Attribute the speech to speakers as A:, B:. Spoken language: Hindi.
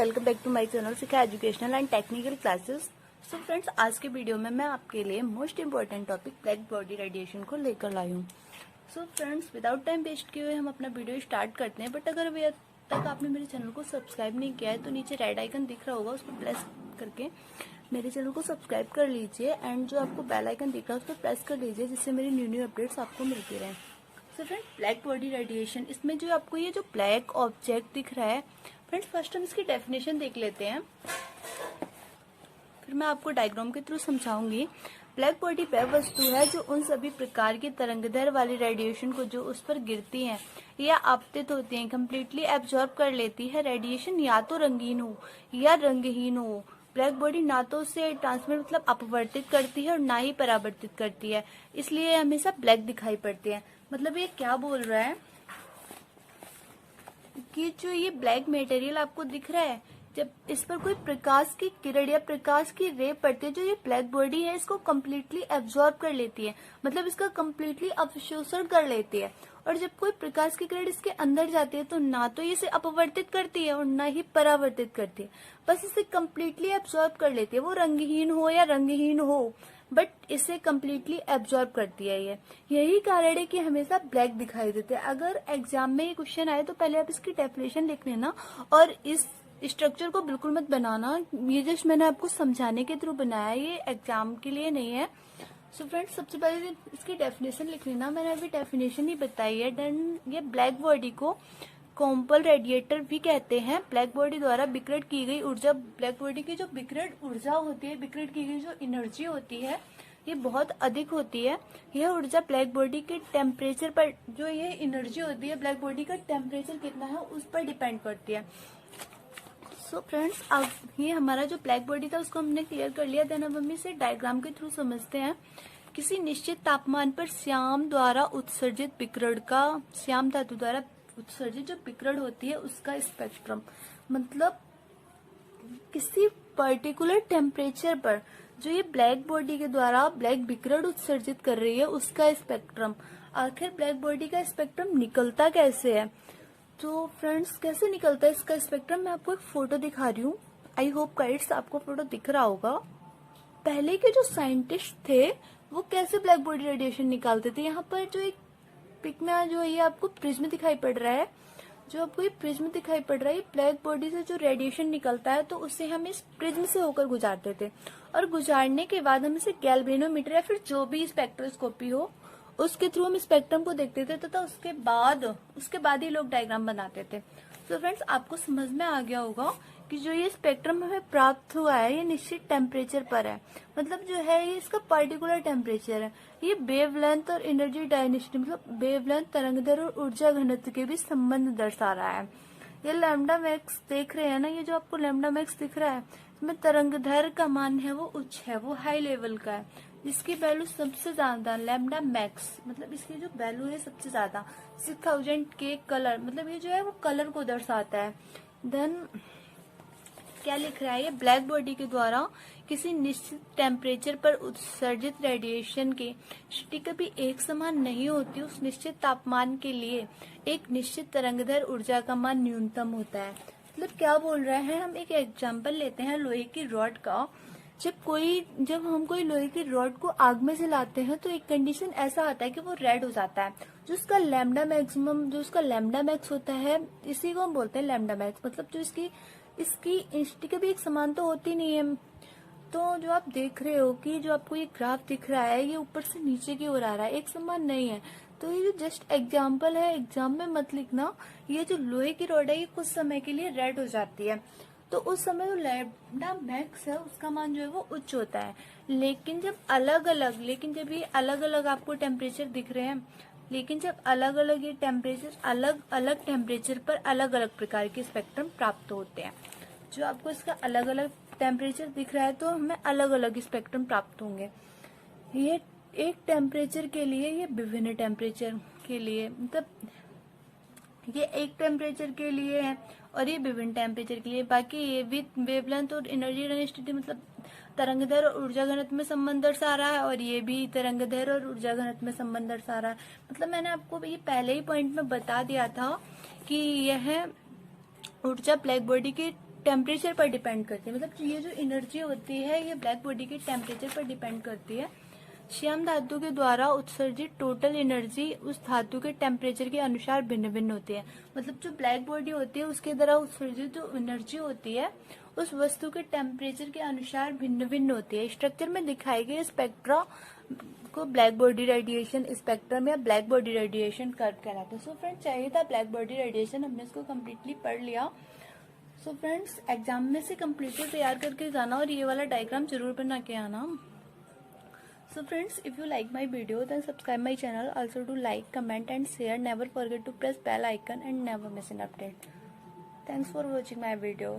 A: Welcome back to my channel Sikha educational and technical classes. So friends, आज के वीडियो में मैं आपके लिए most important topic black body radiation को लेकर लाई हूँ। So friends, without time waste किए हुए हम अपना वीडियो स्टार्ट करते हैं। बट अगर अभी तक आपने मेरे चैनल को सब्सक्राइब नहीं किया है तो नीचे रेड आइकन दिख रहा होगा, उस पर प्रेस करके मेरे चैनल को सब्सक्राइब कर लीजिए एंड जो आपको बेल आइकन दिख रहा है उस पर प्रेस कर लीजिए, जिससे मेरी न्यू अपडेट्स आपको मिलती रहे। So friend, black body radiation, इसमें जो आपको ये जो ब्लैक ऑब्जेक्ट दिख रहा है फ्रेंड्स, फर्स्ट हम इसकी डेफिनेशन देख लेते हैं, फिर मैं आपको डायग्राम के थ्रू समझाऊंगी। ब्लैक बॉडी वह वस्तु है जो उन सभी प्रकार की तरंगदैर्घ्य वाली रेडिएशन को जो उस पर गिरती हैं या आपतित होती हैं कम्प्लीटली एब्जॉर्ब कर लेती है। रेडिएशन या तो रंगीन हो या रंगहीन हो, ब्लैक बॉडी ना तो उसे ट्रांसमिट मतलब अपवर्तित करती है और ना ही परावर्तित करती है, इसलिए हमेशा ब्लैक दिखाई पड़ती है। मतलब ये क्या बोल रहा है कि जो ये ब्लैक मटेरियल आपको दिख रहा है, जब इस पर कोई प्रकाश की किरण या प्रकाश की रे पड़ती है, जो ये ब्लैक बॉडी है इसको कम्प्लीटली एब्जॉर्ब कर लेती है, मतलब इसका कम्प्लीटली अवशोषण कर लेती है। और जब कोई प्रकाश की किरण इसके अंदर जाती है तो ना तो ये इसे अपवर्तित करती है और ना ही परावर्तित करती है, बस इसे कम्प्लीटली एब्जॉर्ब कर लेती है। वो रंगहीन हो या रंगहीन हो, बट इसे कम्प्लीटली एब्जॉर्ब करती है। यही कारण है कि हमेशा ब्लैक दिखाई देते हैं। अगर एग्जाम में ये क्वेश्चन आए तो पहले आप इसकी डेफिनेशन लिख लेना और इस स्ट्रक्चर को बिल्कुल मत बनाना। ये जस्ट मैंने आपको समझाने के थ्रू बनाया, ये एग्जाम के लिए नहीं है। सो फ्रेंड्स, सबसे पहले इसकी डेफिनेशन लिख लेना, मैंने अभी डेफिनेशन ही बताई है। देन ये ब्लैक बॉडी को कॉम्पल रेडिएटर भी कहते हैं। ब्लैक बॉडी द्वारा विकिरण की गई ऊर्जा, ब्लैक बॉडी की जो विकिरण ऊर्जा होती है, विकिरण की गई जो एनर्जी होती है, ये बहुत अधिक होती है। यह ऊर्जा ब्लैक बॉडी के टेम्परेचर पर, जो ये एनर्जी होती है ब्लैक बॉडी का टेम्परेचर कितना है उस पर डिपेंड करती है। सो फ्रेंड्स, अब ये हमारा जो ब्लैक बॉडी था उसको हमने क्लियर कर लिया। देन अब हम इसे डायग्राम के थ्रू समझते हैं। किसी निश्चित तापमान पर श्याम द्वारा उत्सर्जित विकिरण का, श्याम धातु द्वारा उत्सर्जित जो विकिरण होती है उसका स्पेक्ट्रम, मतलब किसी पर्टिकुलर टेम्परेचर पर जो ये ब्लैक बॉडी के द्वारा ब्लैक विकिरण उत्सर्जित कर रही है उसका स्पेक्ट्रम। आखिर ब्लैक बॉडी का स्पेक्ट्रम निकलता कैसे है? तो फ्रेंड्स, कैसे निकलता है इसका स्पेक्ट्रम, मैं आपको एक फोटो दिखा रही हूँ। आई होप गाइड्स आपको फोटो दिख रहा होगा। पहले के जो साइंटिस्ट थे वो कैसे ब्लैक बॉडी रेडिएशन निकालते थे। यहाँ पर जो एक पिक में जो ये आपको प्रिज्म दिखाई पड़ रहा है, जो आपको ये प्रिज्म दिखाई पड़ रहा है, ब्लैक बॉडी से जो रेडिएशन निकलता है तो उसे हम इस प्रिज्म से होकर गुजारते थे, और गुजारने के बाद हम इसे गैल्वेनोमीटर या फिर जो भी स्पेक्ट्रोस्कोपी हो उसके थ्रू हम स्पेक्ट्रम को देखते थे तथा उसके बाद ही लोग डायग्राम बनाते थे। तो फ्रेंड्स, आपको समझ में आ गया होगा कि जो ये स्पेक्ट्रम हमें प्राप्त हुआ है ये निश्चित टेम्परेचर पर है, मतलब जो है ये इसका पर्टिकुलर टेम्परेचर है। ये वेवलेंथ और एनर्जी डायनेसिटी, मतलब वेवलेंथ, तरंगदैर्घ्य और ऊर्जा घनत्व के भी संबंध दर्शा रहा है। ये लैम्डा मैक्स देख रहे हैं ना, ये जो आपको लैम्डा मैक्स दिख रहा है इसमें तरंगदैर्घ्य का मान है वो उच्च है, वो हाई लेवल का है, जिसकी वैल्यू सबसे ज्यादा लैम्डा मैक्स, मतलब इसकी जो वैल्यू है सबसे ज्यादा 6000 के कलर, मतलब ये जो है वो कलर को दर्शाता है। देन क्या लिख रहा है, ये ब्लैक बॉडी के द्वारा किसी निश्चित टेम्परेचर पर उत्सर्जित रेडिएशन की स्थिति कभी एक समान नहीं होती। उस निश्चित तापमान के लिए एक निश्चित तरंगदैर्घ्य ऊर्जा का मान न्यूनतम होता है। मतलब क्या बोल रहे हैं, हम एक एग्जांपल लेते हैं लोहे की रॉड का। जब हम कोई लोहे की रॉड को आग में जलाते हैं तो एक कंडीशन ऐसा आता है कि वो रेड हो जाता है, जो उसका लैम्डा मैक्सिमम, जो उसका लैम्डा मैक्स होता है, इसी को हम बोलते हैं लैम्डा मैक्स। मतलब जो इसकी इंस्टी कभी एक समान तो होती नहीं है। तो जो आप देख रहे हो कि जो आपको ये ग्राफ दिख रहा है ये ऊपर से नीचे की ओर आ रहा है, एक समान नहीं है। तो ये जो जस्ट एग्जाम्पल है, एग्जाम में मत लिखना। ये जो लोहे की रॉड है ये कुछ समय के लिए रेड हो जाती है, तो उस समय जो लैम्डा मैक्स है उसका मान जो है वो उच्च होता है। लेकिन जब ये अलग अलग आपको टेम्परेचर दिख रहे हैं, लेकिन जब अलग अलग ये टेम्परेचर, अलग अलग टेम्परेचर पर अलग अलग प्रकार के स्पेक्ट्रम प्राप्त होते हैं। जो आपको इसका अलग अलग टेम्परेचर दिख रहा है तो हमें अलग अलग स्पेक्ट्रम प्राप्त होंगे। ये एक टेम्परेचर के लिए, ये विभिन्न टेम्परेचर के लिए, मतलब ये एक टेम्परेचर के लिए है और ये विभिन्न टेम्परेचर के लिए। बाकी ये विथ वेवलेंथ और एनर्जी डेंसिटी, मतलब तरंगदैर्घ्य और ऊर्जा घनत्व में संबंध दर्शा रहा है, और ये भी तरंगदैर्घ्य और ऊर्जा घनत्व में संबंध दर्शा रहा है। मतलब मैंने आपको ये पहले ही पॉइंट में बता दिया था कि यह ऊर्जा ब्लैक बॉडी के टेम्परेचर पर डिपेंड करती है। मतलब ये जो एनर्जी होती है ये ब्लैक बॉडी के टेम्परेचर पर डिपेंड करती है। श्याम धातु के द्वारा उत्सर्जित टोटल एनर्जी उस धातु के टेम्परेचर के अनुसार भिन्न भिन्न होती है। मतलब जो ब्लैक बॉडी होती है उसके द्वारा उत्सर्जित जो एनर्जी होती है उस वस्तु के टेम्परेचर के अनुसार भिन्न भिन्न होती है। स्ट्रक्चर में दिखाई गई स्पेक्ट्रा को ब्लैक बॉडी रेडिएशन स्पेक्ट्रम या ब्लैक बॉडी रेडिएशन कर्व कहलाता है। सो फ्रेंड्स, चाहिए था ब्लैक बॉडी रेडिएशन, हमने इसको कम्प्लीटली पढ़ लिया। सो फ्रेंड्स, एग्जाम में से कम्प्लीटली तैयार करके जाना और ये वाला डायग्राम जरूर बना के आना। So friends, if you like my video then subscribe my channel. Also do like, comment and share. Never forget to press bell icon and never miss an update. Thanks for watching my video.